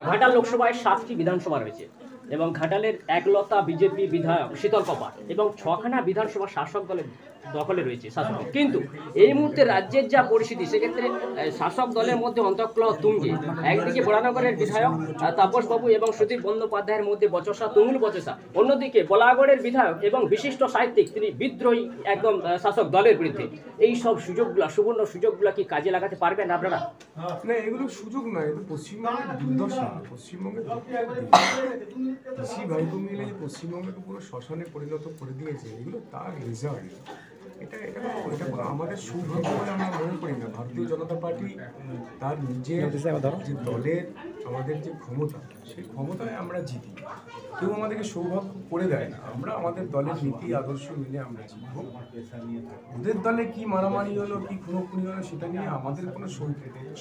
ঘাটাল লোকসভায় 7টি বিধানসভা রয়েছে এবং ঘাটালের একলতা বিজেপি বিধায়ক শীতল কপাট এবং 6খানা বিধানসভা শাসক দলের দখলে রয়েছে শাসক। কিন্তু এই মুহূর্তে রাজ্যের যা পরিস্থিতি, সেক্ষেত্রে শাসক দলের মধ্যে অন্তঃকলহ তুঙ্গে। একদিকে বরানগরের বিধায়ক তাপস বাবু এবং সুদীপ বন্দ্যোপাধ্যায়ের মধ্যে বচসা, তুমুল বচসা। অন্যদিকে বলাগড়ের বিধায়ক এবং বিশিষ্ট সাহিত্যিক, তিনি বিদ্রোহী একদম শাসক দলের বিরুদ্ধে। এই সব সুযোগগুলো, সুবর্ণ সুযোগগুলো কি কাজে লাগাতে পারবেন আপনারা? না, এগুলো সুযোগ নয়, এগুলো পশ্চিমবঙ্গের দুর্দশা। পশ্চিমবঙ্গের কৃষি ভাইপো মিলে যে পশ্চিমবঙ্গকে পুরো শ্মশানে পরিণত করে দিয়েছে, এগুলো তার রেজাল্ট। এটা আমাদের সৌভাগ্য বলে আমরা মনে করি না। ভারতীয় জনতা পার্টি তার নিজের যে দলের আমাদের যে ক্ষমতা, সেই ক্ষমতায় আমরা জিতি। কেউ আমাদেরকে সৌভাগ্য করে দেয় না। আমরা আমাদের দলের নীতি আদর্শ মিলে আমরা জিতব। ওদের দলে কি মারামারি হলো, কি খুনোখুনি হলো, সেটা নিয়ে আমাদের কোনো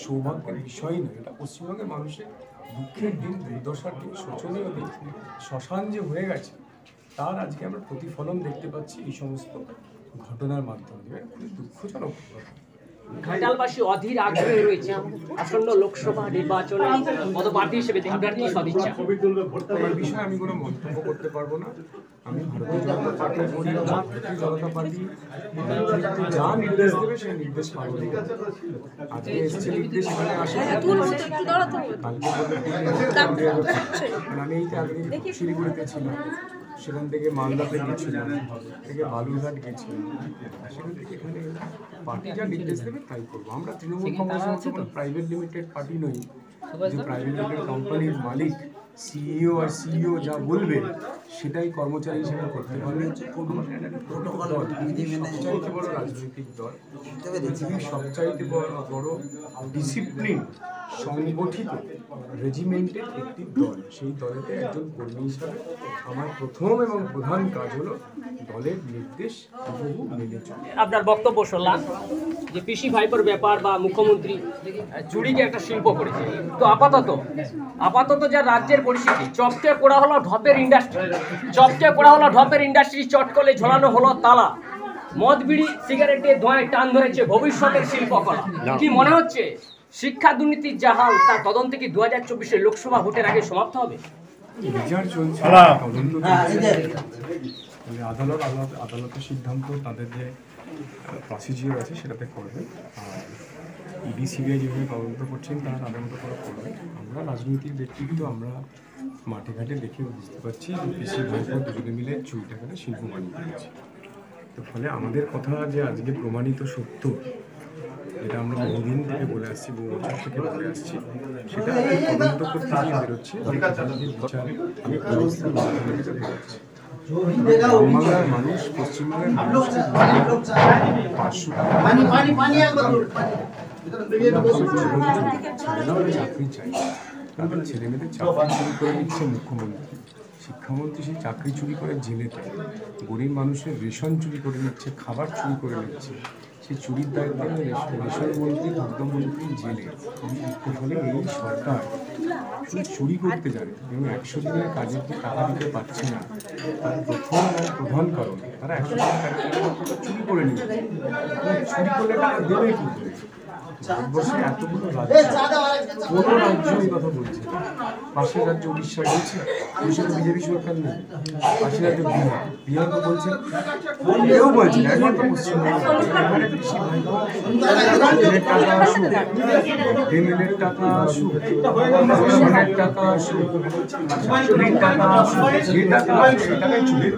সৌভাগ্যের বিষয় নয়। এটা পশ্চিমবঙ্গের মানুষের দুঃখের দিন, দুর্দশার দিন, শোচনীয় দিন। শ্মশান যে হয়ে গেছে, তার আজকে আমরা প্রতিফলন দেখতে পাচ্ছি এই সমস্ত ঘটনার মাধ্যমে। খুবই দুঃখজনক ঘটনা। ঘাটালবাসী অধীর আগ্রহে রয়েছে আসন্ন লোকসভা নির্বাচনে পদপ্রার্থী হিসেবে আপনার কি সদিচ্ছা? এই বিষয়ে আমি কোনো মন্তব্য করতে পারবো না। আমি ভারতীয় জনতা পার্টি করি, ভারতীয় জনতা পার্টি যা নির্দেশ দেবে সেই নির্দেশ পালন করবে। আজকে এসছে নির্দেশ, এখানে আসে আমি এই আগে শিলিগুড়িতে ছিলাম, সেখান থেকে মালদাতে গেছিলাম, থেকে বালুরঘাট গেছিলাম। সেখান থেকে এখানে পার্টি যা নির্দেশ দেবে তাই করবো। আমরা তৃণমূল কংগ্রেসের মতো কোনো প্রাইভেট লিমিটেড পার্টি নই যে প্রাইভেট লিমিটেড কোম্পানির মালিক সিইও যা বলবে সেটাই কর্মচারী হিসেবে করতে পারবে। সবচাইতে বড় রাজনৈতিক দল, পৃথিবীর সবচাইতে বড় ডিসিপ্লিন সংগঠিত রেজিমেন্টের একটি দল। সেই দলেতে একজন কর্মী হিসাবে আমার প্রথম এবং প্রধান কাজ হলো দলের নির্দেশ হুবহু মেনে চলা। আপনার বক্তব্য শুনলাম যে পিসি ভাইপোর ব্যাপার বা মুখ্যমন্ত্রী চুরিকে একটা শিল্প করেছে। তো আপাতত যা রাজ্যের পরিস্থিতি, চপকে পোড়া হলো ঢপের ইন্ডাস্ট্রি, চট করে ঝোলানো হলো তালা। মদ বিড়ি সিগারেটে ধোঁয়ায় টান ধরেছে ভবিষ্যতের শিল্পকলা। কি মনে হচ্ছে শিক্ষা দুর্নীতির যা হাল, তার তদন্ত কি 2024 লোকসভা ভোটের আগে সমাপ্ত হবে? বিচার চলছে, তদন্ত চলছে। আদালতের সিদ্ধান্ত, তাদের যে প্রসিজিওর আছে সেটাতে করবে। আর ইডি সিবিআই যেভাবে তদন্ত করছেন তারা তদন্ত করে করবে। আমরা রাজনৈতিক ব্যক্তিত্ব, আমরা মাঠে ঘাটে দেখে বুঝতে পারছি যে পিসি ভাইপো দুজনে মিলে চুরি টাকাটা শিল্প বানিয়ে দিয়েছে। তো ফলে আমাদের কথা যে আজকে প্রমাণিত সত্য, যেটা আমরা বহুদিন থেকে বলে আসছি, বহু বছর থেকে বলে আসছি, সেটা তদন্ত করতে গিয়ে বেরোচ্ছে। বাংলার মানুষ, পশ্চিমবঙ্গের মানুষ চাকরি চাই। তাদের ছেলে মেয়েদের চাকরি চুরি করে নিচ্ছে মুখ্যমন্ত্রী, শিক্ষামন্ত্রী সেই চাকরি চুরি করে জেলেতে, গরিব মানুষের রেশন চুরি করে নিচ্ছে, খাবার চুরি করে নিচ্ছে। সেই চুরির দায়িত্বে রেশন মন্ত্রী, খাদ্যমন্ত্রী জেলে। ফলে এই সরকার শুধু চুরি করতে জানে এবং 100 দিনের কাজের যে টাকা দিতে পারছে না, তার প্রধান কারণ তারা 100 দিনের কাজের চুরি করে নিচ্ছে। চুরি করলে টাকা দেবে কি করে? ভারতবর্ষে এতগুলো রাজ্য, কোনো রাজ্য এই কথা বলছে। পাশের রাজ্য উড়িষ্যা বলছে, উড়িষ্যাতে বিজেপি সরকার নেই। পাশের রাজ্য বিহার তো বলছে, কেউ বলছে না। একমাত্র পশ্চিমবঙ্গ টাকা আসুক, এমএলএর টাকা আসুক, রেশনের টাকা আসুক, চাকরির টাকা আসুক, যে টাকা আসুক, সেই টাকাই চুরি।